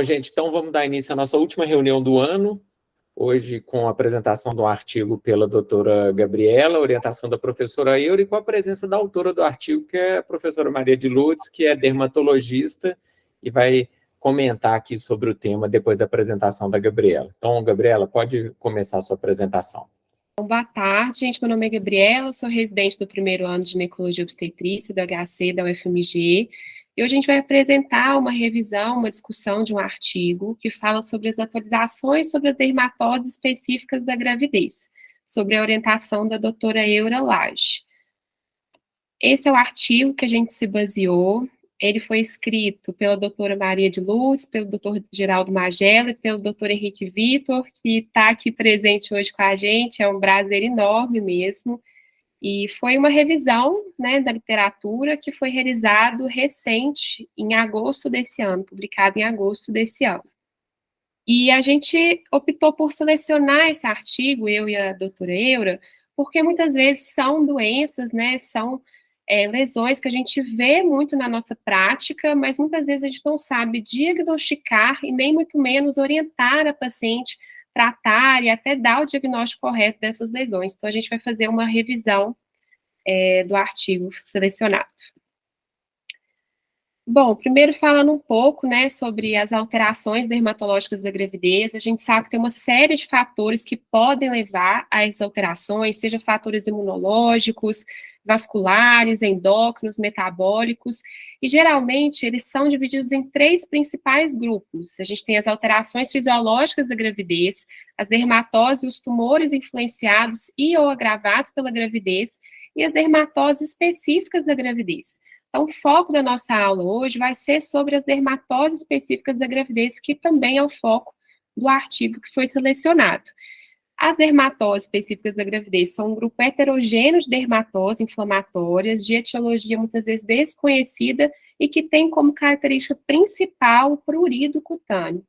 gente, então vamos dar início à nossa última reunião do ano, hoje com a apresentação do artigo pela doutora Gabriela, orientação da professora Eura, e com a presença da autora do artigo, que é a professora Maria de Lourdes, que é dermatologista, e vai comentar aqui sobre o tema depois da apresentação da Gabriela. Então, Gabriela, pode começar a sua apresentação. Boa tarde, gente. Meu nome é Gabriela, sou residente do primeiro ano de Ginecologia e Obstetrícia do HC da UFMG. E hoje a gente vai apresentar uma revisão, uma discussão de um artigo que fala sobre as atualizações sobre as dermatoses específicas da gravidez, sobre a orientação da doutora Eura Lage. Esse é o artigo que a gente se baseou. Ele foi escrito pela doutora Maria de Lourdes, pelo doutor Geraldo Magela e pelo doutor Henrique Vitor, que está aqui presente hoje com a gente. É um prazer enorme mesmo. E foi uma revisão, né, da literatura que foi realizado recente, em agosto desse ano, publicado em agosto desse ano. E a gente optou por selecionar esse artigo, eu e a doutora Eura, porque muitas vezes são doenças, né, são lesões que a gente vê muito na nossa prática, mas muitas vezes a gente não sabe diagnosticar e nem muito menos orientar a paciente, tratar e até dar o diagnóstico correto dessas lesões. Então, a gente vai fazer uma revisão do artigo selecionado. Bom, primeiro falando um pouco, né, sobre as alterações dermatológicas da gravidez, a gente sabe que tem uma série de fatores que podem levar a essas alterações, seja fatores imunológicos, vasculares, endócrinos, metabólicos, e geralmente eles são divididos em 3 principais grupos. A gente tem as alterações fisiológicas da gravidez, as dermatoses e os tumores influenciados e ou agravados pela gravidez, e as dermatoses específicas da gravidez. Então, o foco da nossa aula hoje vai ser sobre as dermatoses específicas da gravidez, que também é o foco do artigo que foi selecionado. As dermatoses específicas da gravidez são um grupo heterogêneo de dermatoses inflamatórias, de etiologia muitas vezes desconhecida e que tem como característica principal o prurido cutâneo.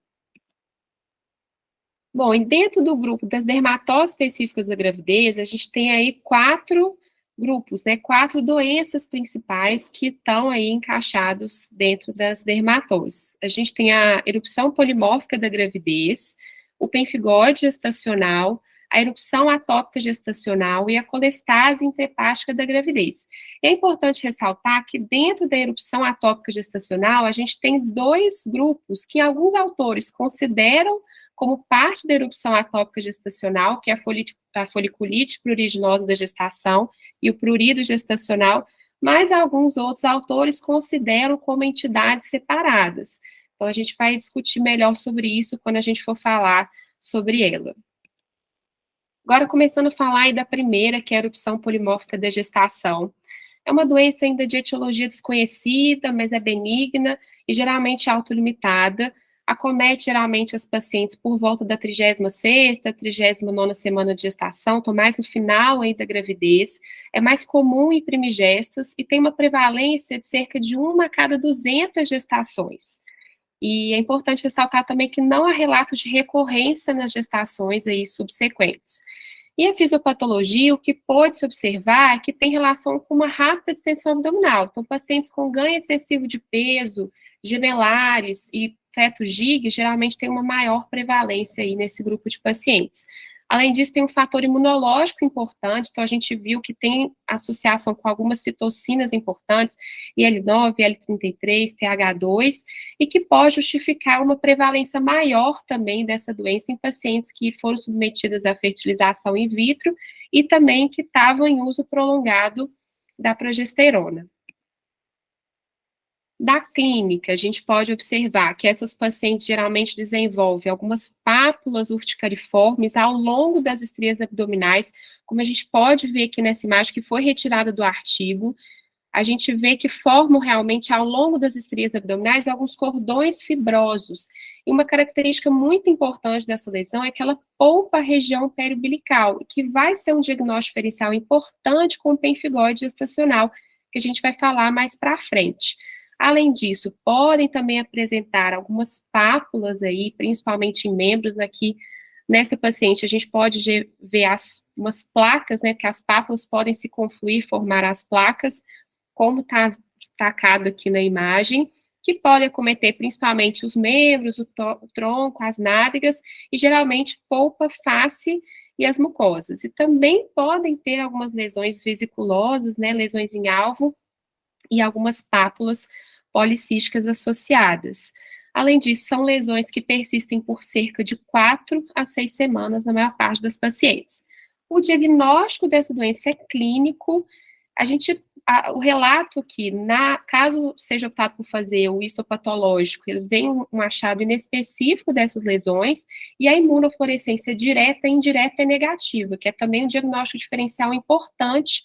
Bom, e dentro do grupo das dermatoses específicas da gravidez, a gente tem aí 4 grupos, né, 4 doenças principais que estão aí encaixados dentro das dermatoses. A gente tem a erupção polimórfica da gravidez, o pempigode gestacional, a erupção atópica gestacional e a colestase intrahepática da gravidez. É importante ressaltar que dentro da erupção atópica gestacional, a gente tem 2 grupos que alguns autores consideram como parte da erupção atópica gestacional, que é a foliculite pruriginosa da gestação e o prurido gestacional, mas alguns outros autores consideram como entidades separadas. Então, a gente vai discutir melhor sobre isso quando a gente for falar sobre ela. Agora, começando a falar aí da primeira, que é a erupção polimórfica da gestação. É uma doença ainda de etiologia desconhecida, mas é benigna e geralmente autolimitada. Acomete geralmente as pacientes por volta da 36ª, 39ª semana de gestação, então mais no final aí da gravidez. É mais comum em primigestas e tem uma prevalência de cerca de 1 a cada 200 gestações. E é importante ressaltar também que não há relatos de recorrência nas gestações aí subsequentes. E a fisiopatologia, o que pode-se observar é que tem relação com uma rápida distensão abdominal. Então, pacientes com ganho excessivo de peso, gemelares e feto gig, geralmente tem uma maior prevalência aí nesse grupo de pacientes. Além disso, tem um fator imunológico importante, então a gente viu que tem associação com algumas citocinas importantes, IL-9, IL-33, TH2, e que pode justificar uma prevalência maior também dessa doença em pacientes que foram submetidas à fertilização in vitro e também que estavam em uso prolongado da progesterona. Da clínica, a gente pode observar que essas pacientes geralmente desenvolvem algumas pápulas urticariformes ao longo das estrias abdominais, como a gente pode ver aqui nessa imagem que foi retirada do artigo. A gente vê que formam realmente ao longo das estrias abdominais alguns cordões fibrosos. E uma característica muito importante dessa lesão é que ela poupa a região periumbilical, que vai ser um diagnóstico diferencial importante com o pempigode gestacional, que a gente vai falar mais para frente. Além disso, podem também apresentar algumas pápulas aí, principalmente em membros. Aqui, nessa paciente, a gente pode ver umas placas, né, que as pápulas podem se confluir, formar as placas, como está destacado aqui na imagem. que podem acometer principalmente os membros, o tronco, as nádegas, e geralmente polpa, face e as mucosas. E também podem ter algumas lesões vesiculosas, né, lesões em alvo, e algumas pápulas policísticas associadas. Além disso, são lesões que persistem por cerca de 4 a 6 semanas na maior parte das pacientes. O diagnóstico dessa doença é clínico. O relato aqui, caso seja optado por fazer o histopatológico, ele vem um achado inespecífico dessas lesões, e a imunofluorescência direta e indireta é negativa, que é também um diagnóstico diferencial importante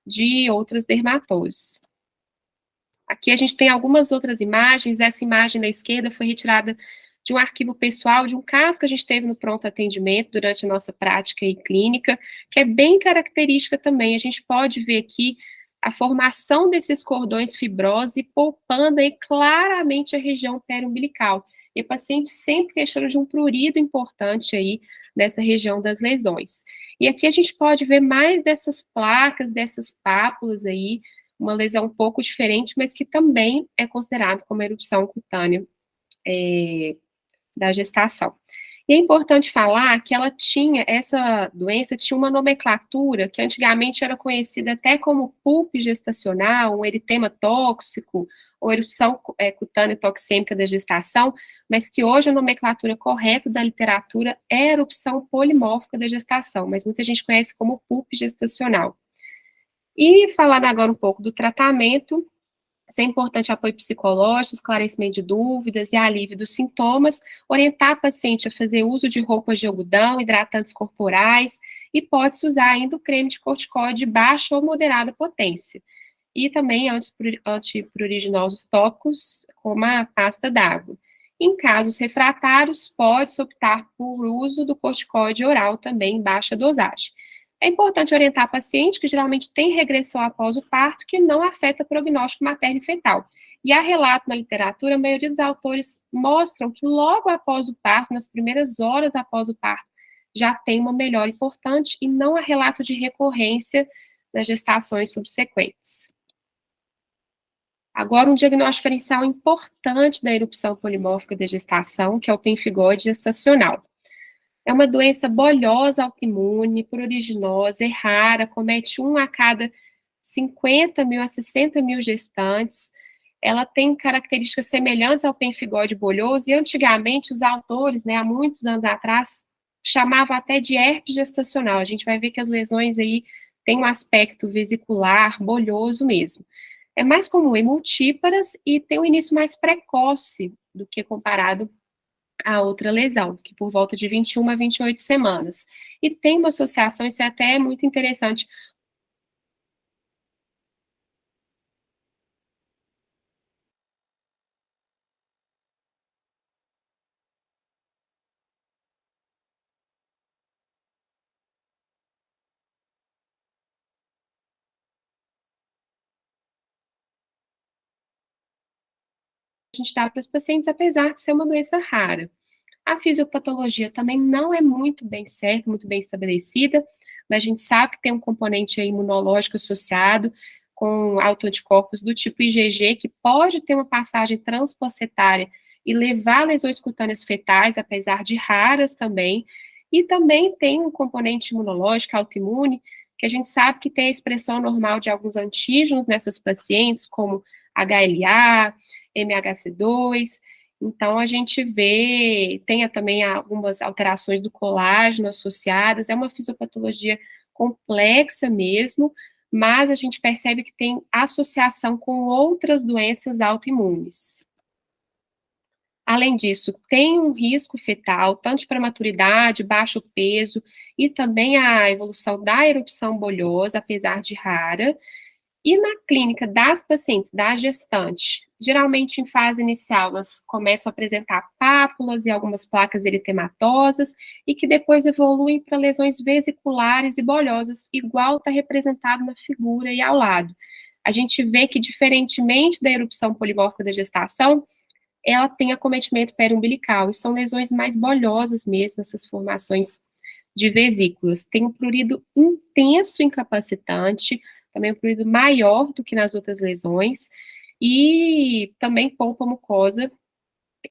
de outras dermatoses. Aqui a gente tem algumas outras imagens. Essa imagem da esquerda foi retirada de um arquivo pessoal, de um caso que a gente teve no pronto atendimento durante a nossa prática e clínica, que é bem característica também. A gente pode ver aqui a formação desses cordões fibrosos e poupando aí claramente a região periumbilical. E o paciente sempre queixando de um prurido importante aí nessa região das lesões. E aqui a gente pode ver mais dessas placas, dessas pápulas aí, uma lesão um pouco diferente, mas que também é considerado como erupção cutânea da gestação. E é importante falar que essa doença tinha uma nomenclatura que antigamente era conhecida até como PUP gestacional, ou eritema tóxico, ou erupção cutânea toxêmica da gestação, mas que hoje a nomenclatura correta da literatura é erupção polimórfica da gestação, mas muita gente conhece como PUP gestacional. E falando agora um pouco do tratamento, é importante apoio psicológico, esclarecimento de dúvidas e alívio dos sintomas, orientar a paciente a fazer uso de roupas de algodão, hidratantes corporais, e pode-se usar ainda o creme de corticoide de baixa ou moderada potência. E também antipruriginósos tópicos, como a pasta d'água. Em casos refratários, pode-se optar por uso do corticoide oral também em baixa dosagem. É importante orientar a paciente que geralmente tem regressão após o parto que não afeta o prognóstico materno e fetal. E há relato na literatura, a maioria dos autores mostram que logo após o parto, nas primeiras horas após o parto, já tem uma melhora importante e não há relato de recorrência nas gestações subsequentes. Agora, um diagnóstico diferencial importante da erupção polimórfica da gestação, que é o pemphigoide gestacional. É uma doença bolhosa autoimune, pruriginosa, é rara, comete 1 a cada 50 mil a 60 mil gestantes. Ela tem características semelhantes ao pemphigoide bolhoso, e antigamente os autores, há muitos anos atrás, chamavam até de herpes gestacional. A gente vai ver que as lesões aí têm um aspecto vesicular, bolhoso mesmo. É mais comum em multíparas e tem um início mais precoce do que comparado a outra lesão, que por volta de 21 a 28 semanas. E tem uma associação, isso é até muito interessante. A gente dá para os pacientes, apesar de ser uma doença rara. A fisiopatologia também não é muito bem certa, muito bem estabelecida, mas a gente sabe que tem um componente imunológico associado com autoanticorpos do tipo IgG, que pode ter uma passagem transplacentária e levar a lesões cutâneas fetais, apesar de raras também, e também tem um componente imunológico autoimune, que a gente sabe que tem a expressão normal de alguns antígenos nessas pacientes, como HLA, MHC2. Então, a gente vê, tem também algumas alterações do colágeno associadas, é uma fisiopatologia complexa mesmo, mas a gente percebe que tem associação com outras doenças autoimunes. Além disso, tem um risco fetal, tanto de prematuridade, baixo peso, e também a evolução da erupção bolhosa, apesar de rara. E na clínica das pacientes, da gestante, geralmente em fase inicial, elas começam a apresentar pápulas e algumas placas eritematosas, e que depois evoluem para lesões vesiculares e bolhosas, igual está representado na figura e ao lado. A gente vê que, diferentemente da erupção polimórfica da gestação, ela tem acometimento periumbilical, e são lesões mais bolhosas mesmo, essas formações de vesículas. Tem um prurido intenso incapacitante, também um prurido maior do que nas outras lesões, e também polpa, mucosa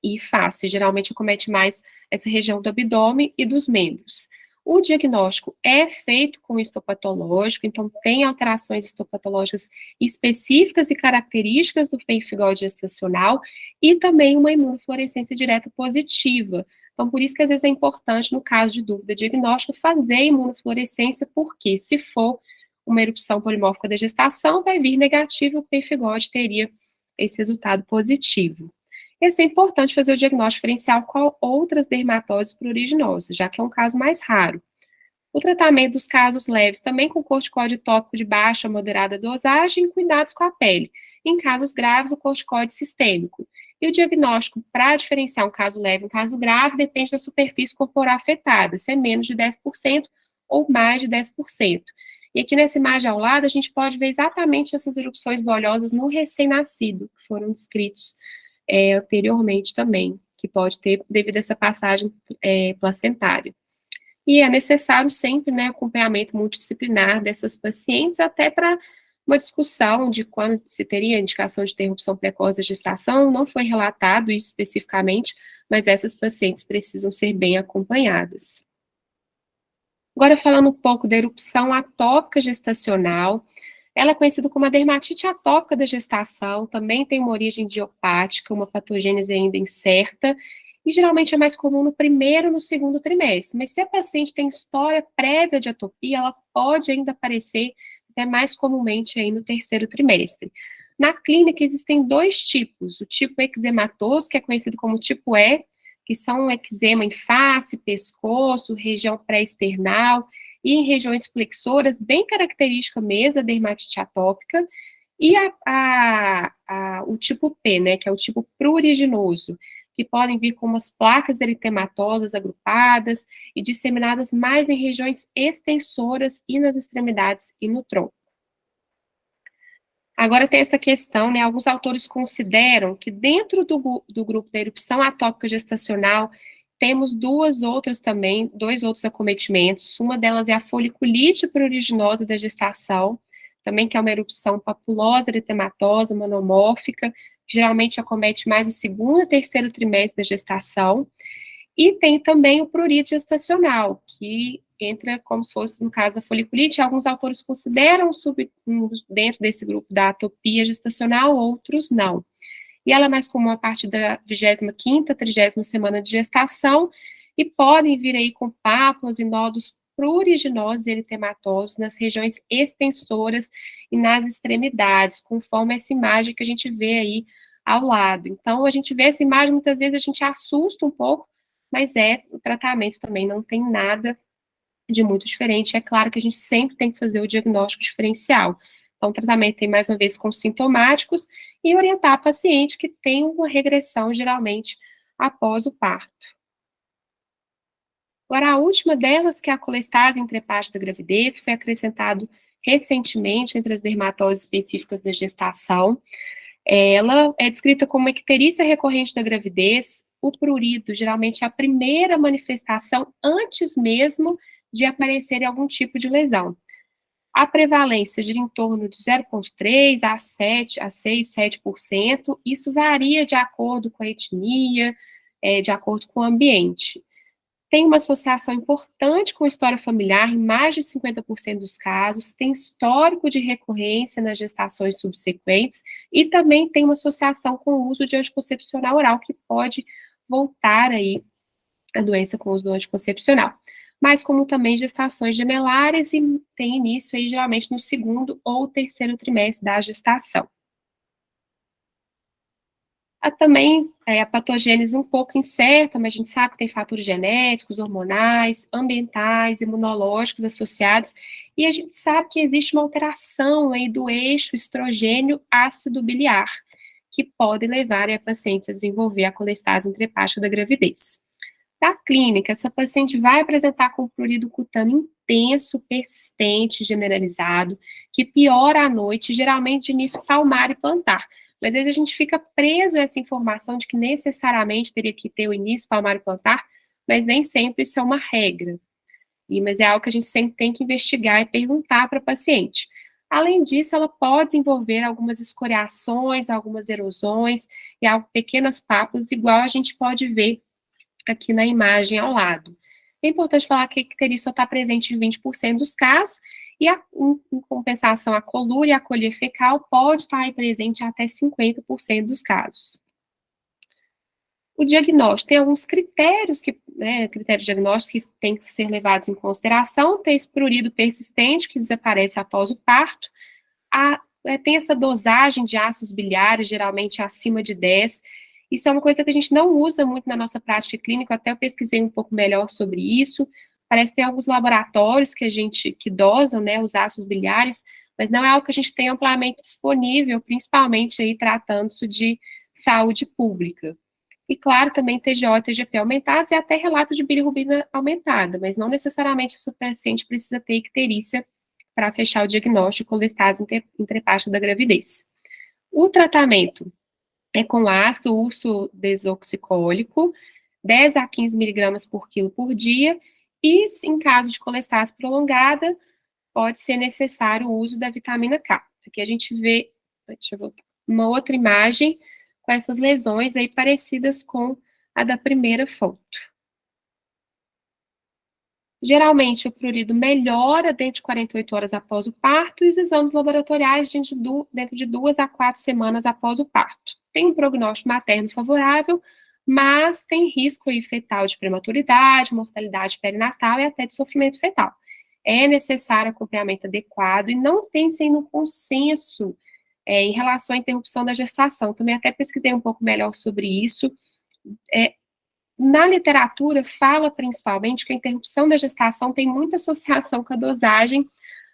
e face, geralmente acomete mais essa região do abdômen e dos membros. O diagnóstico é feito com histopatológico, então tem alterações histopatológicas específicas e características do pemphigoide gestacional e também uma imunofluorescência direta positiva. Então, por isso que às vezes é importante, no caso de dúvida diagnóstica, fazer imunofluorescência, porque se for uma erupção polimórfica da gestação, vai vir negativo, o pemphigoide teria esse resultado positivo. É importante fazer o diagnóstico diferencial com outras dermatoses pruriginosas, já que é um caso mais raro. O tratamento dos casos leves, também com corticoide tópico de baixa a moderada dosagem e cuidados com a pele. Em casos graves, o corticoide sistêmico. E o diagnóstico para diferenciar um caso leve e um caso grave depende da superfície corporal afetada, se é menos de 10% ou mais de 10%. E aqui nessa imagem ao lado, a gente pode ver exatamente essas erupções bolhosas no recém-nascido, que foram descritos anteriormente também, que pode ter devido a essa passagem placentária. E é necessário sempre, né, acompanhamento multidisciplinar dessas pacientes, até para uma discussão de quando se teria indicação de interrupção precoce da gestação, não foi relatado isso especificamente, mas essas pacientes precisam ser bem acompanhadas. Agora, falando um pouco da erupção atópica gestacional, ela é conhecida como a dermatite atópica da gestação, também tem uma origem idiopática, uma patogênese ainda incerta, e geralmente é mais comum no primeiro e no segundo trimestre. Mas se a paciente tem história prévia de atopia, ela pode ainda aparecer até mais comumente aí no terceiro trimestre. Na clínica existem dois tipos, o tipo eczematoso, que é conhecido como tipo E, que são um eczema em face, pescoço, região pré-esternal, e em regiões flexoras, bem característica mesmo da dermatite atópica, e o tipo P, né, que é o tipo pruriginoso, que podem vir com umas placas eritematosas agrupadas e disseminadas mais em regiões extensoras e nas extremidades e no tronco. Agora tem essa questão, né, alguns autores consideram que dentro do grupo da erupção atópica gestacional, temos dois outros acometimentos, uma delas é a foliculite pruriginosa da gestação, também que é uma erupção papulosa eritematosa, monomórfica, geralmente acomete mais o segundo e terceiro trimestre da gestação, e tem também o prurito gestacional, que entra como se fosse, no caso da foliculite, alguns autores consideram dentro desse grupo da atopia gestacional, outros não. E ela é mais comum a partir da 25ª, 30ª semana de gestação, e podem vir aí com pápulas e nódulos pruriginosos e eritematosos nas regiões extensoras e nas extremidades, conforme essa imagem que a gente vê aí ao lado. Então, a gente vê essa imagem, muitas vezes a gente assusta um pouco, mas o tratamento também não tem nada de muito diferente. É claro que a gente sempre tem que fazer o diagnóstico diferencial. Então, o tratamento tem, mais uma vez, com sintomáticos e orientar a paciente que tem uma regressão, geralmente, após o parto. Agora, a última delas, que é a colestase intrahepática da gravidez, foi acrescentado recentemente entre as dermatoses específicas da gestação. Ela é descrita como icterícia recorrente da gravidez. O prurido, geralmente, é a primeira manifestação antes mesmo de aparecer algum tipo de lesão. A prevalência gira em torno de 0,3% a 6, 7%. Isso varia de acordo com a etnia, de acordo com o ambiente. Tem uma associação importante com a história familiar em mais de 50% dos casos, tem histórico de recorrência nas gestações subsequentes e também tem uma associação com o uso de anticoncepcional oral, que pode voltar aí a doença com o uso do anticoncepcional. Mais comum também gestações gemelares e tem início aí geralmente no segundo ou terceiro trimestre da gestação. Há também a patogênese um pouco incerta, mas a gente sabe que tem fatores genéticos, hormonais, ambientais, imunológicos associados, e a gente sabe que existe uma alteração aí do eixo estrogênio ácido biliar, que pode levar a paciente a desenvolver a colestase intrahepática da gravidez. Na clínica, essa paciente vai apresentar com prurido cutâneo intenso, persistente, generalizado, que piora à noite, geralmente de início palmar e plantar. Mas às vezes a gente fica preso a essa informação de que necessariamente teria que ter o início palmar e plantar, mas nem sempre isso é uma regra. Mas é algo que a gente sempre tem que investigar e perguntar para a paciente. Além disso, ela pode desenvolver algumas escoriações, algumas erosões e pequenas papas, igual a gente pode ver aqui na imagem ao lado. É importante falar que a icterícia só está presente em 20% dos casos, e em compensação, a colúria e a colia fecal pode estar aí presente em até 50% dos casos. O diagnóstico tem alguns critérios critérios diagnósticos que têm que ser levados em consideração. Tem esse prurido persistente, que desaparece após o parto. Tem essa dosagem de ácidos biliares, geralmente acima de 10. Isso é uma coisa que a gente não usa muito na nossa prática clínica, até eu pesquisei um pouco melhor sobre isso. Parece que tem alguns laboratórios que dosam, né, os ácidos biliares, mas não é algo que a gente tem amplamente disponível, principalmente aí tratando-se de saúde pública. E, claro, também TGO e TGP aumentados e até relato de bilirrubina aumentada, mas não necessariamente essa paciente precisa ter icterícia para fechar o diagnóstico colestase intrahepática da gravidez. O tratamento é com ácido urso desoxicólico, 10 a 15 miligramas por quilo por dia, e em caso de colestase prolongada, pode ser necessário o uso da vitamina K. Aqui a gente vê, deixa eu voltar, uma outra imagem com essas lesões aí parecidas com a da primeira foto. Geralmente, o prurido melhora dentro de 48 horas após o parto e os exames laboratoriais dentro de 2 a 4 semanas após o parto. Tem um prognóstico materno favorável, mas tem risco aí fetal de prematuridade, mortalidade perinatal e até de sofrimento fetal. É necessário acompanhamento adequado e não tem sendo um consenso em relação à interrupção da gestação. Também até pesquisei um pouco melhor sobre isso. Na literatura, fala principalmente que a interrupção da gestação tem muita associação com a dosagem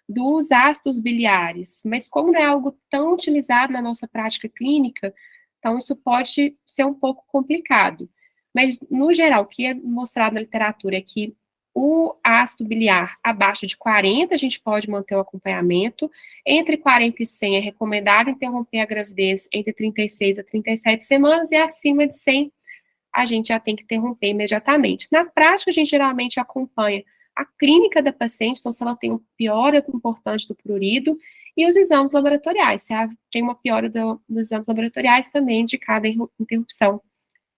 dos ácidos biliares, mas como não é algo tão utilizado na nossa prática clínica, então isso pode ser um pouco complicado. Mas, no geral, o que é mostrado na literatura é que o ácido biliar abaixo de 40, a gente pode manter o acompanhamento, entre 40 e 100 é recomendado interromper a gravidez entre 36 a 37 semanas, e acima de 100, a gente já tem que interromper imediatamente. Na prática, a gente geralmente acompanha a clínica da paciente, então se ela tem uma piora importante do prurido, e os exames laboratoriais, se ela tem uma piora dos exames laboratoriais, também indicada a interrupção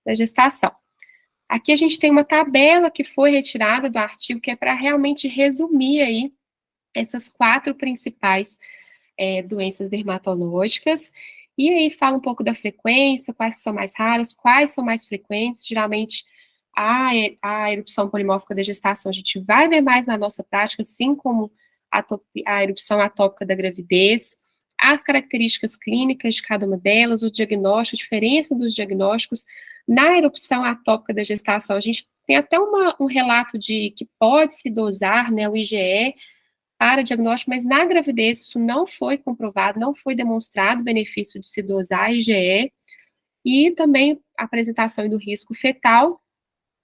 da gestação. Aqui a gente tem uma tabela que foi retirada do artigo, que é para realmente resumir aí essas 4 principais doenças dermatológicas, e aí fala um pouco da frequência, quais são mais raras, quais são mais frequentes. Geralmente, a erupção polimórfica da gestação a gente vai ver mais na nossa prática, assim como a erupção atópica da gravidez, as características clínicas de cada uma delas, o diagnóstico, a diferença dos diagnósticos. Na erupção atópica da gestação, a gente tem até um relato de que pode-se dosar, né, o IgE, para diagnóstico, mas na gravidez isso não foi comprovado, não foi demonstrado o benefício de se dosar IgE, e também a apresentação do risco fetal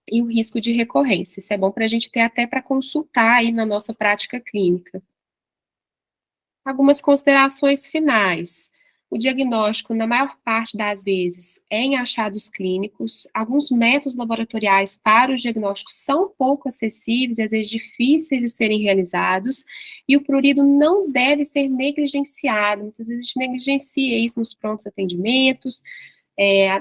e o risco de recorrência. Isso é bom para a gente ter até para consultar aí na nossa prática clínica. Algumas considerações finais. O diagnóstico, na maior parte das vezes, é em achados clínicos. Alguns métodos laboratoriais para os diagnósticos são pouco acessíveis e às vezes difíceis de serem realizados, e o prurido não deve ser negligenciado. Muitas vezes a gente negligencia isso nos prontos atendimentos,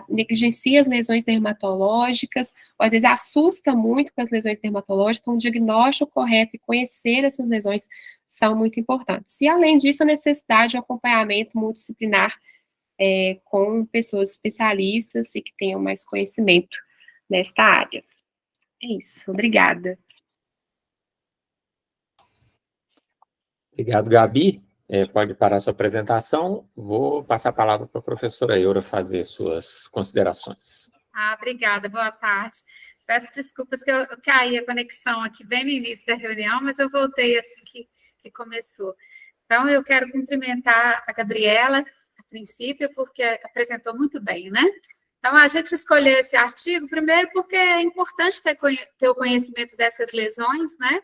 negligencia as lesões dermatológicas, ou às vezes assusta muito com as lesões dermatológicas. Então o diagnóstico correto e conhecer essas lesões são muito importantes. E, além disso, a necessidade de um acompanhamento multidisciplinar com pessoas especialistas e que tenham mais conhecimento nesta área. É isso, obrigada. Obrigado, Gabi. Pode parar sua apresentação. Vou passar a palavra para a professora Eura fazer suas considerações. Obrigada, boa tarde. Peço desculpas que eu caí a conexão aqui bem no início da reunião, mas eu voltei assim que começou. Então, eu quero cumprimentar a Gabriela, a princípio, porque apresentou muito bem, né? Então, a gente escolheu esse artigo, primeiro, porque é importante ter o conhecimento dessas lesões, né?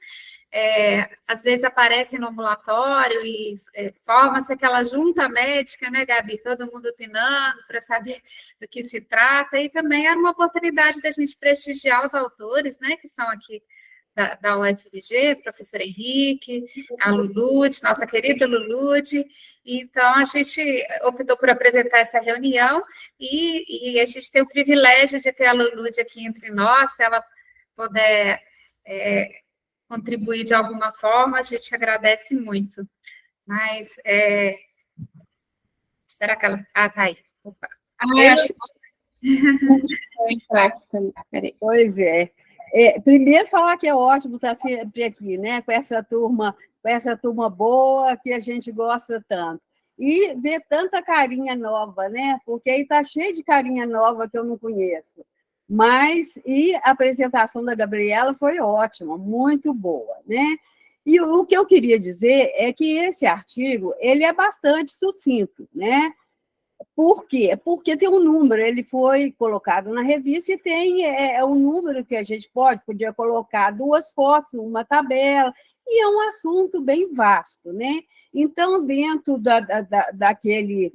Às vezes aparecem no ambulatório e forma-se aquela junta médica, né, Gabi? Todo mundo opinando para saber do que se trata, e também era uma oportunidade da gente prestigiar os autores, né, que são aqui da UFMG, professor Henrique, a Lulude, nossa querida Lulude. Então, a gente optou por apresentar essa reunião e a gente tem o privilégio de ter a Lulude aqui entre nós. Se ela puder contribuir de alguma forma, a gente agradece muito. Mas, será que ela... Ah, tá aí. Opa. Acho que entrar aqui também. Peraí. Pois é. Primeiro falar que é ótimo estar sempre aqui, né? Com essa turma boa que a gente gosta tanto. E ver tanta carinha nova, né? Porque aí está cheio de carinha nova que eu não conheço. E a apresentação da Gabriela foi ótima, muito boa, né? E o que eu queria dizer é que esse artigo ele é bastante sucinto, né? Por quê? Porque tem um número, ele foi colocado na revista e tem um número que a gente podia colocar 2 fotos, uma tabela, e é um assunto bem vasto, né? Então, dentro daquele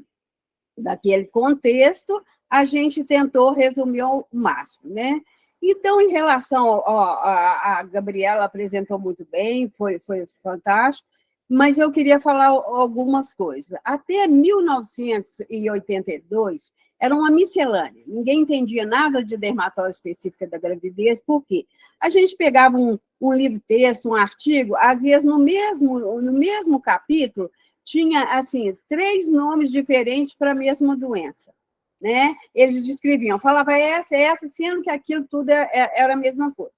contexto, a gente tentou resumir ao máximo, né? Então, em relação a Gabriela apresentou muito bem, foi fantástico, mas eu queria falar algumas coisas. Até 1982, era uma miscelânea. Ninguém entendia nada de dermatose específica da gravidez, por quê? A gente pegava um livro-texto, um artigo, às vezes no mesmo capítulo, tinha, assim, 3 nomes diferentes para a mesma doença, né? Eles descreviam, falava essa, sendo que aquilo tudo era a mesma coisa.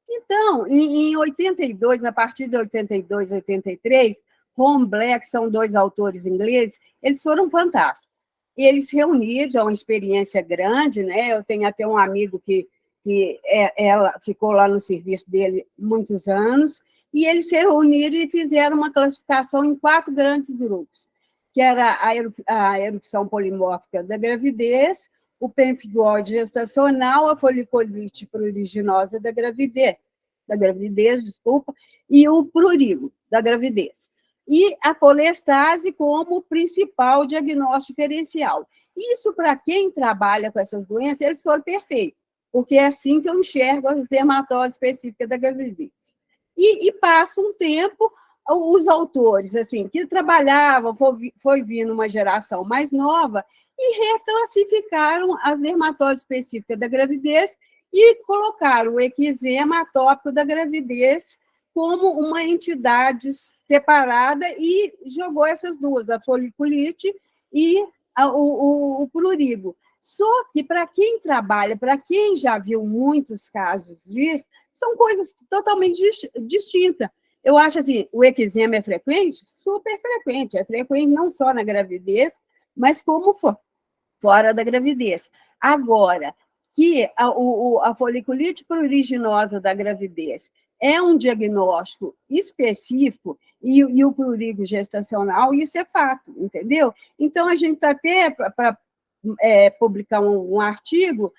Então, em 82, a partir de 82, 83, Ron Black, são 2 autores ingleses, eles foram fantásticos. Eles reuniram, é uma experiência grande, né? Eu tenho até um amigo que ela ficou lá no serviço dele muitos anos, e eles se reuniram e fizeram uma classificação em 4 grandes grupos, que era a erupção polimórfica da gravidez, o pemphigoide gestacional, a foliculite pruriginosa da gravidez, e o prurigo da gravidez. E a colestase como principal diagnóstico diferencial. Isso, para quem trabalha com essas doenças, eles foram perfeitos, porque é assim que eu enxergo as dermatoses específicas da gravidez. E passa um tempo, os autores assim que trabalhavam, foi vindo uma geração mais nova, e reclassificaram as dermatoses específicas da gravidez e colocaram o eczema atópico da gravidez como uma entidade separada e jogou essas duas, a foliculite e o prurigo. Só que, para quem trabalha, para quem já viu muitos casos disso, são coisas totalmente distintas. Eu acho assim, o eczema é frequente? Super frequente. É frequente não só na gravidez, mas como fora da gravidez. Agora, que a foliculite pruriginosa da gravidez é um diagnóstico específico e o prurigo gestacional, isso é fato, entendeu? Então, a gente está até para publicar um artigo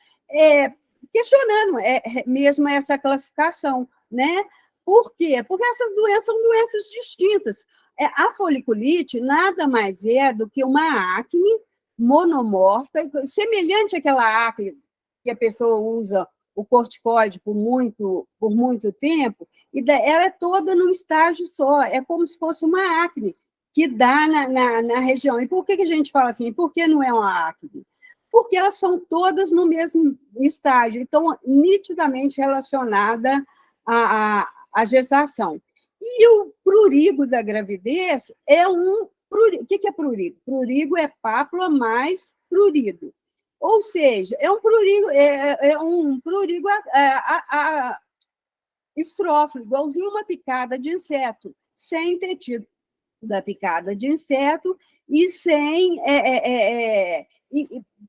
questionando mesmo essa classificação, né? Por quê? Porque essas doenças são doenças distintas. A foliculite nada mais é do que uma acne monomórfica, semelhante àquela acne que a pessoa usa o corticoide por muito tempo, e ela é toda num estágio só, é como se fosse uma acne que dá na região. E por que a gente fala assim? Por que não é uma acne? Porque elas são todas no mesmo estágio, então, nitidamente relacionada à gestação. E o prurigo da gravidez é o que é prurigo? Prurigo é pápula mais prurido. Ou seja, é um prurigo estrófilo, igualzinho uma picada de inseto, sem ter tido da picada de inseto e sem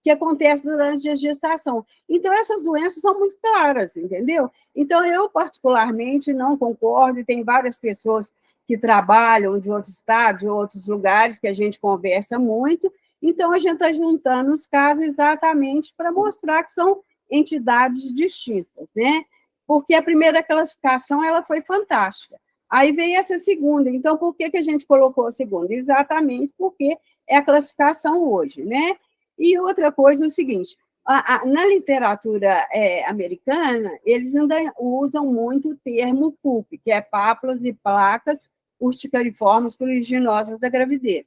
que acontece durante a gestação. Então, essas doenças são muito claras, entendeu? Então, eu, particularmente, não concordo, e tem várias pessoas que trabalham de outros estados, de outros lugares, que a gente conversa muito, então, a gente está juntando os casos exatamente para mostrar que são entidades distintas, né? Porque a primeira classificação ela foi fantástica. Aí veio essa segunda. Então, por que a gente colocou a segunda? Exatamente porque é a classificação hoje, né? E outra coisa é o seguinte, Na literatura americana, eles ainda usam muito o termo PUP, que é pápulas e placas urticariformes pruriginosas da gravidez.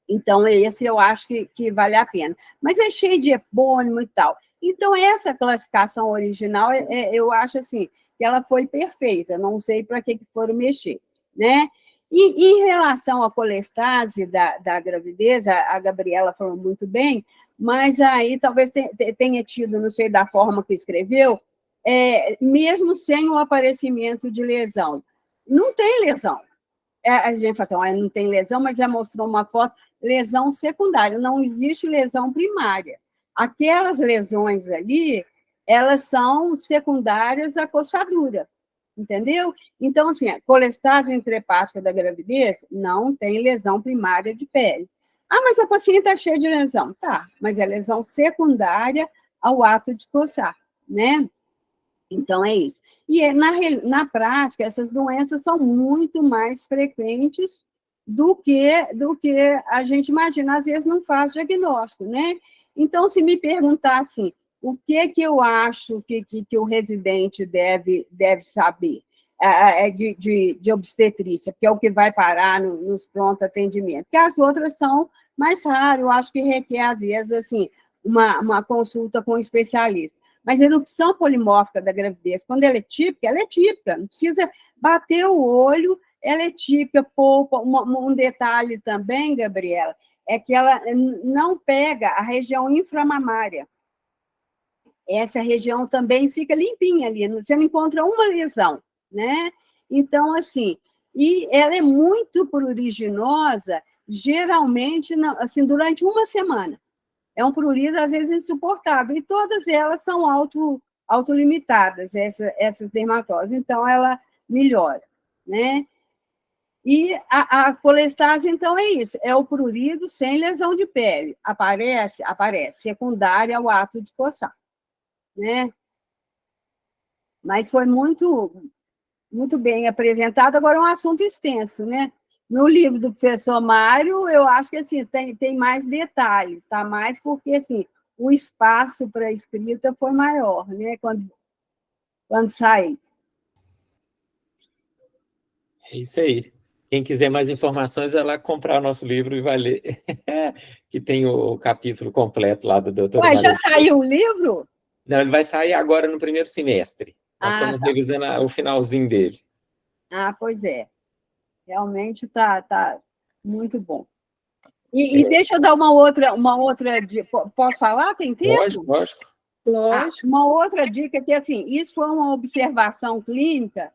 Então, esse eu acho que vale a pena. Mas é cheio de epônimo e tal. Então, essa classificação original, eu acho assim, que ela foi perfeita, não sei para que foram mexer, né? E em relação à colestase da gravidez, a Gabriela falou muito bem, mas aí talvez tenha tido, não sei da forma que escreveu, mesmo sem o aparecimento de lesão. Não tem lesão. A gente fala assim, não tem lesão, mas já mostrou uma foto, lesão secundária, não existe lesão primária. Aquelas lesões ali, elas são secundárias à coçadura, entendeu? Então, assim, a colestase intrahepática da gravidez não tem lesão primária de pele. Ah, mas a paciente está cheia de lesão. Tá, mas é lesão secundária ao ato de coçar, né? Então, é isso. E na prática, essas doenças são muito mais frequentes do que a gente imagina. Às vezes não faz diagnóstico, né? Então, se me perguntar assim, o que eu acho que o residente deve saber de obstetrícia, porque é o que vai parar nos pronto atendimento, porque as outras são mais raras, eu acho que requer, às vezes, assim, uma consulta com um especialista. Mas a erupção polimórfica da gravidez, quando ela é típica, não precisa bater o olho, ela é típica, poupa. Um detalhe também, Gabriela, é que ela não pega a região inframamária. Essa região também fica limpinha ali, você não encontra uma lesão, né? Então, assim, e ela é muito pruriginosa, geralmente, assim, durante uma semana. É um prurido, às vezes, insuportável. E todas elas são autolimitadas, essas dermatoses. Então, ela melhora, né? E a colestase, então, é isso. É o prurido sem lesão de pele. Aparece secundária ao ato de coçar, né? Mas foi muito, muito bem apresentado. Agora, é um assunto extenso, né? No livro do professor Mário, eu acho que assim, tem mais detalhe, tá? Mais porque assim, o espaço para a escrita foi maior, né? Quando saí. É isso aí. Quem quiser mais informações, vai lá comprar o nosso livro e vai ler, que tem o capítulo completo lá do doutor Ué, já Maria. saiu o livro? Não, ele vai sair agora no primeiro semestre. Nós estamos Tá. revisando o finalzinho dele. Pois é. Realmente tá muito bom. E deixa eu dar uma outra posso falar? Tem tempo? Lógico. Uma outra dica que, assim, isso foi uma observação clínica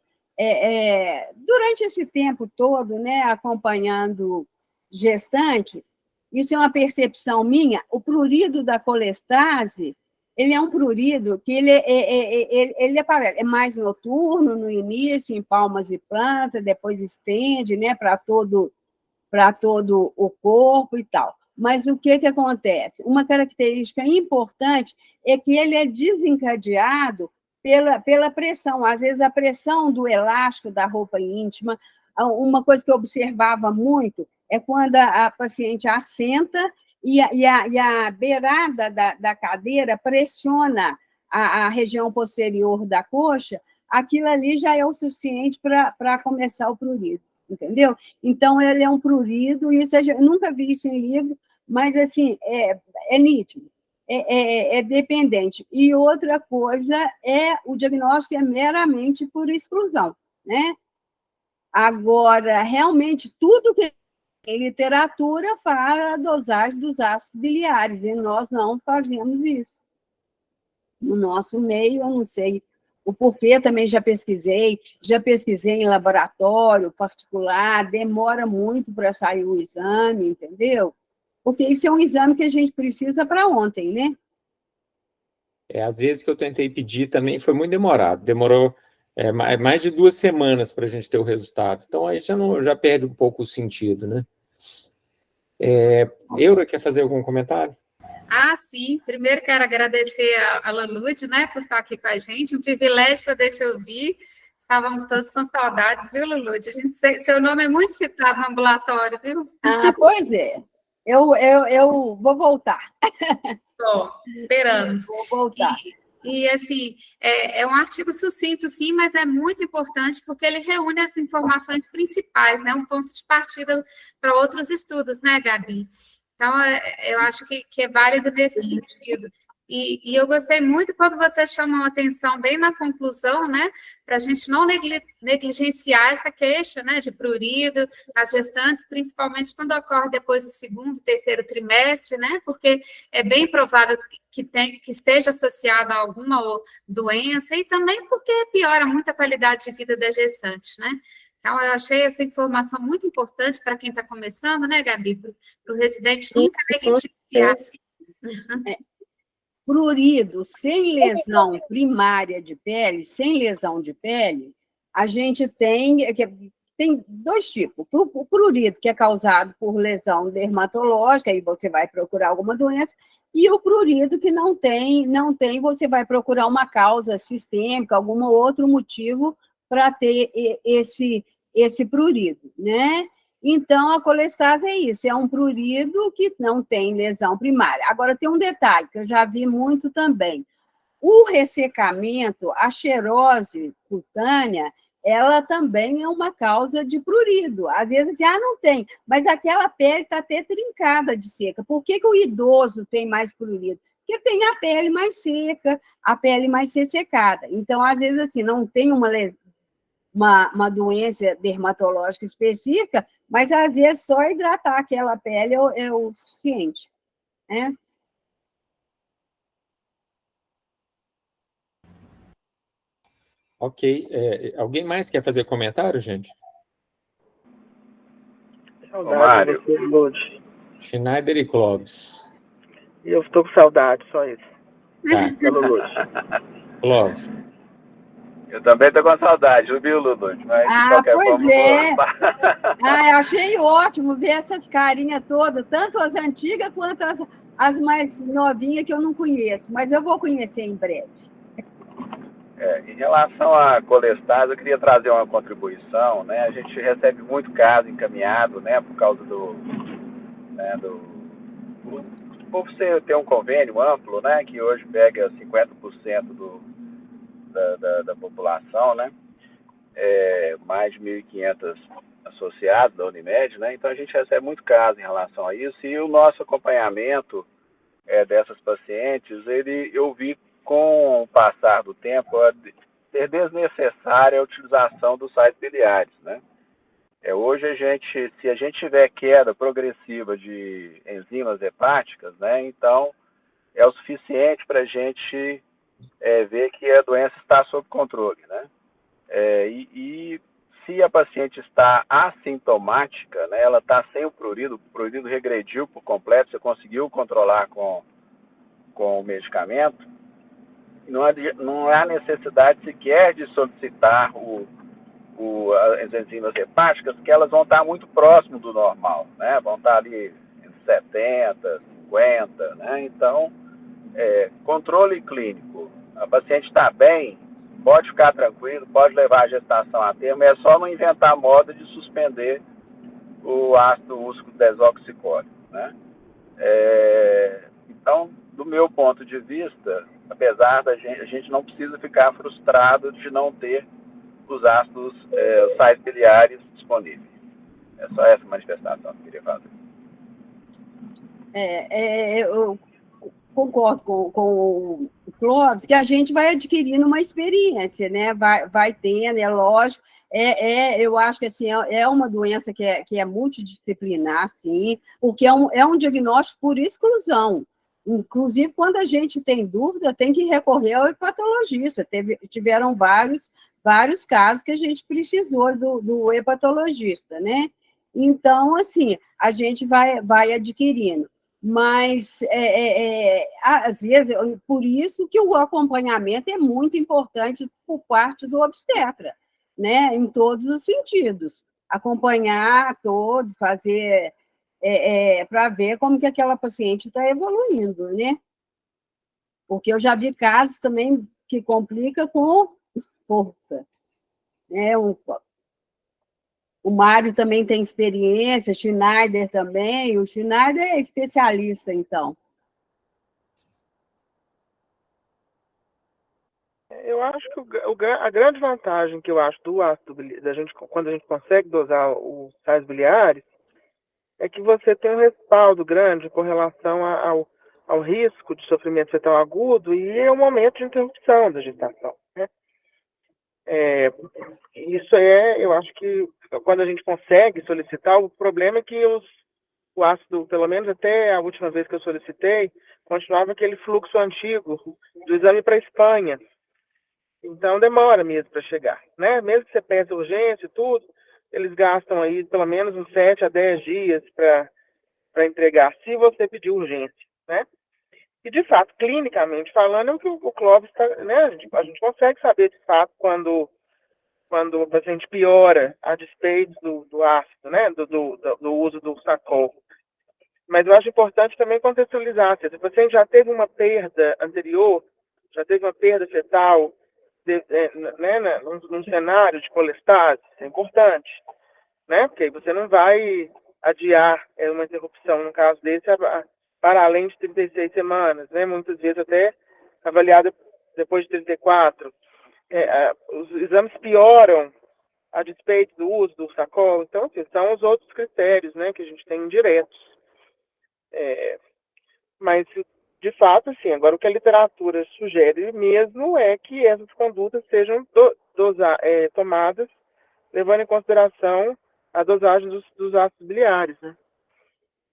durante esse tempo todo, né, acompanhando gestante, isso é uma percepção minha, o prurido da colestase, ele é um prurido que ele aparece, é mais noturno no início, em palmas de planta, depois estende, né, para todo o corpo e tal. Mas o que acontece? Uma característica importante é que ele é desencadeado pela pressão. Às vezes, a pressão do elástico da roupa íntima. Uma coisa que eu observava muito é quando a paciente assenta e a beirada da cadeira pressiona a região posterior da coxa, aquilo ali já é o suficiente para começar o prurido, entendeu? Então, ele é um prurido, isso eu nunca vi isso em livro, mas, assim, é nítido, é dependente. E outra coisa o diagnóstico é meramente por exclusão, né? Agora, realmente, tudo que em literatura fala a dosagem dos ácidos biliares, e nós não fazemos isso. No nosso meio, eu não sei o porquê, também já pesquisei em laboratório particular, demora muito para sair o exame, entendeu? Porque isso é um exame que a gente precisa para ontem, né? Às vezes que eu tentei pedir também foi muito demorado, demorou mais de 2 semanas para a gente ter o resultado. Então, aí já perde um pouco o sentido, né? Eura, quer fazer algum comentário? Sim. Primeiro quero agradecer a Lalude, né, por estar aqui com a gente. Um privilégio poder te ouvir. Estávamos todos com saudades, viu, Lalude? Seu nome é muito citado no ambulatório, viu? Pois é. Eu vou voltar. Bom, esperamos. Vou voltar. E assim, é um artigo sucinto, sim, mas é muito importante porque ele reúne as informações principais, né? Um ponto de partida para outros estudos, né, Gabi? Então, eu acho que é válido nesse sentido. E eu gostei muito quando vocês chamam a atenção bem na conclusão, né, para a gente não negligenciar essa queixa, né, de prurido nas gestantes, principalmente quando ocorre depois do segundo, terceiro trimestre, né, porque é bem provável que esteja associada a alguma doença e também porque piora muito a qualidade de vida da gestante, né. Então, eu achei essa informação muito importante para quem está começando, né, Gabi, para o residente nunca negligenciar. Prurido sem lesão primária de pele, sem lesão de pele, a gente tem dois tipos. O prurido, que é causado por lesão dermatológica, aí você vai procurar alguma doença, e o prurido que não tem, você vai procurar uma causa sistêmica, algum outro motivo para ter esse prurido, né? Então, a colestase é isso, é um prurido que não tem lesão primária. Agora, tem um detalhe que eu já vi muito também. O ressecamento, a xerose cutânea, ela também é uma causa de prurido. Às vezes, não tem, mas aquela pele está até trincada de seca. Por que o idoso tem mais prurido? Porque tem a pele mais seca, a pele mais ressecada. Então, às vezes, assim, não tem uma doença dermatológica específica, mas às vezes só hidratar aquela pele é o suficiente, né? Ok. Alguém mais quer fazer comentário, gente? Saudade de você, Lud. Schneider e Clóvis. E eu estou com saudade, só isso. Tá. Pelo Lud. Clóvis. Eu também estou com saudade, viu, Lud? Mas de qualquer Pois forma, é. eu Achei ótimo ver essas carinhas todas, tanto as antigas quanto as mais novinhas que eu não conheço, mas eu vou conhecer em breve. Em relação à colestase, eu queria trazer uma contribuição, né? A gente recebe muito caso encaminhado, né? Por causa por você ter um convênio amplo, né? Que hoje pega 50% da população, né? Mais de 1.500 associados da Unimed, né? Então a gente recebe muito caso em relação a isso e o nosso acompanhamento dessas pacientes, eu vi com o passar do tempo ser desnecessária a utilização dos sais biliares, né? Hoje se a gente tiver queda progressiva de enzimas hepáticas, né? Então é o suficiente para a gente ver que a doença está sob controle, né? E se a paciente está assintomática, né, ela está sem o prurido regrediu por completo, você conseguiu controlar com o medicamento, não há necessidade sequer de solicitar as enzimas hepáticas, que elas vão estar muito próximo do normal, né? Vão estar ali em 70, 50, né? Então, controle clínico. A paciente está bem, pode ficar tranquilo, pode levar a gestação a termo, é só não inventar moda de suspender o ácido úrico desoxicólico, né? Então, do meu ponto de vista, apesar a gente não precisa ficar frustrado de não ter os ácidos, os sais biliares disponíveis. É só essa manifestação que eu queria fazer. Eu concordo com o Clóvis, que a gente vai adquirindo uma experiência, né? Vai tendo, é lógico. Eu acho que assim, é uma doença que é multidisciplinar, sim, porque é um diagnóstico por exclusão. Inclusive, quando a gente tem dúvida, tem que recorrer ao hepatologista. Tiveram vários casos que a gente precisou do hepatologista, né? Então, assim, a gente vai adquirindo. Mas, às vezes, por isso que o acompanhamento é muito importante por parte do obstetra, né? Em todos os sentidos. Acompanhar todos, fazer... para ver como que aquela paciente está evoluindo, né? Porque eu já vi casos também que complica com força. O Mário também tem experiência, Schneider também. O Schneider é especialista, então. Eu acho que a grande vantagem que eu acho do ácido biliar, quando a gente consegue dosar os sais biliares, é que você tem um respaldo grande com relação ao risco de sofrimento fetal agudo e ao momento de interrupção da gestação, né? Isso eu acho que quando a gente consegue solicitar, o problema é que o ácido, pelo menos até a última vez que eu solicitei, continuava aquele fluxo antigo do exame para a Espanha. Então demora mesmo para chegar, né? Mesmo que você peça urgência e tudo, eles gastam aí pelo menos uns 7 a 10 dias para entregar, se você pedir urgência, né? E, de fato, clinicamente falando, é o que o Clóvis está, né? A gente consegue saber, de fato, quando o paciente piora a despeito do ácido, né? Do uso do Sacol. Mas eu acho importante também contextualizar. Se o paciente já teve uma perda anterior, já teve uma perda fetal, né, num cenário de colestase, isso é importante, né? Porque você não vai adiar uma interrupção, no caso desse, para além de 36 semanas, né? Muitas vezes até avaliada depois de 34. Os exames pioram a despeito do uso do Sacol. Então, assim, são os outros critérios, né, que a gente tem indiretos. Mas, de fato, assim, agora o que a literatura sugere mesmo é que essas condutas sejam tomadas levando em consideração a dosagem dos ácidos biliares, né?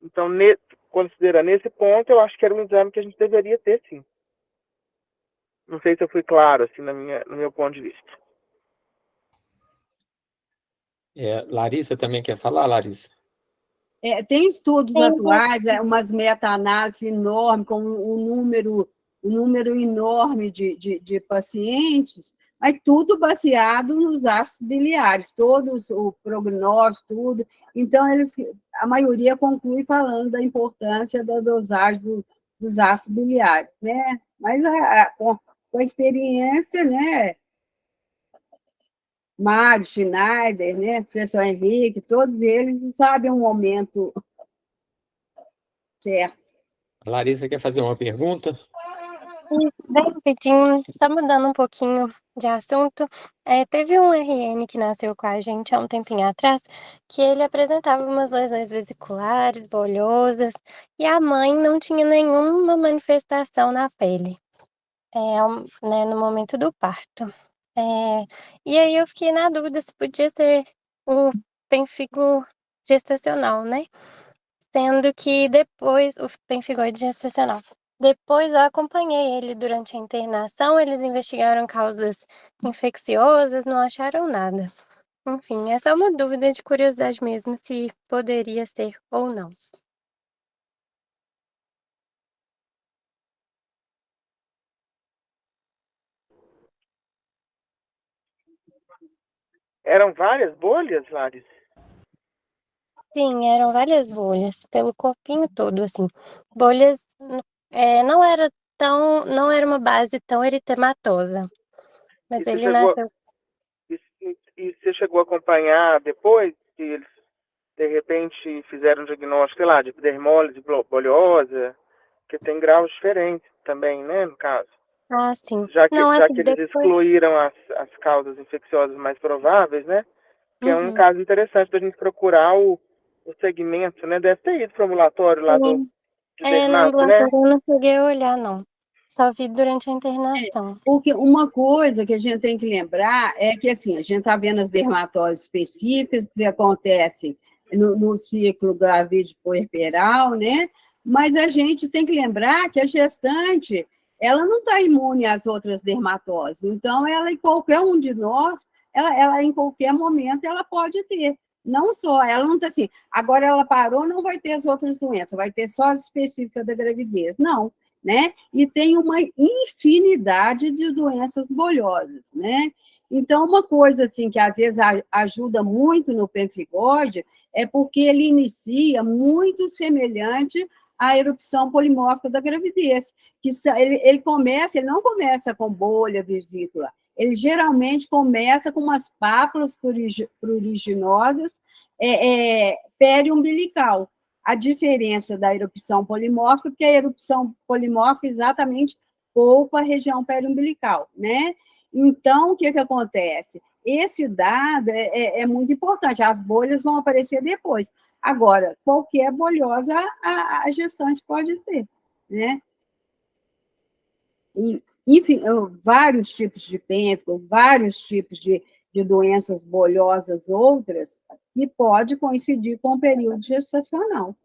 Então, considerando esse ponto, eu acho que era um exame que a gente deveria ter, sim. Não sei se eu fui claro, assim, no meu ponto de vista. Larissa também quer falar, Larissa? Tem estudos atuais, umas meta-análises enormes, com um número enorme de pacientes, mas tudo baseado nos ácidos biliares, todos, o prognóstico, tudo. Então, a maioria conclui falando da importância da dosagem dos ácidos biliares, né? Mas com a experiência, né? Mário, Schneider, né? Professor Henrique, todos eles sabem o momento certo. A Larissa quer fazer uma pergunta? Bem rapidinho, só mudando um pouquinho de assunto, teve um RN que nasceu com a gente há um tempinho atrás, que ele apresentava umas lesões vesiculares, bolhosas, e a mãe não tinha nenhuma manifestação na pele, né, no momento do parto. E aí eu fiquei na dúvida se podia ser um pênfigo gestacional, né? Sendo que depois, o pemphigoide gestacional, depois eu acompanhei ele durante a internação, eles investigaram causas infecciosas, não acharam nada. Enfim, essa é uma dúvida de curiosidade mesmo, se poderia ser ou não. Eram várias bolhas, Larissa? Sim, eram várias bolhas, pelo corpinho todo, assim. Bolhas, não era uma base tão eritematosa, mas ele nasceu. E você chegou a acompanhar depois que eles, de repente, fizeram um diagnóstico, sei lá, de epidermólise bolhosa, que tem graus diferentes também, né, no caso? Ah, sim. Já que Assim, eles excluíram as causas infecciosas mais prováveis, né? Que é um caso interessante da gente procurar o segmento, né? Deve ter ido para o ambulatório lá de dermato, no né? ambulatório eu não cheguei a olhar, não. Só vi durante a internação. Porque uma coisa que a gente tem que lembrar é que, assim, a gente está vendo as dermatoses específicas que acontecem no ciclo gravídeo puerperal, né? Mas a gente tem que lembrar que a gestante, ela não está imune às outras dermatoses. Então, ela, em qualquer um de nós, ela em qualquer momento, ela pode ter. Não só, ela não está assim, agora ela parou, não vai ter as outras doenças, vai ter só as específicas da gravidez. Não, né? E tem uma infinidade de doenças bolhosas, né? Então, uma coisa assim que às vezes ajuda muito no pemphigoide é porque ele inicia muito semelhante à erupção polimórfica da gravidez, que ele não começa com bolha, vesícula, ele geralmente começa com umas pápulas pruriginosas periumbilical. A diferença da erupção polimórfica, porque a erupção polimórfica exatamente poupa a região periumbilical, né? Então, o que acontece? Esse dado é muito importante, as bolhas vão aparecer depois. Agora, qualquer bolhosa a gestante pode ter, né? Enfim, vários tipos de pênfigo, vários tipos de doenças bolhosas outras, que pode coincidir com o período gestacional.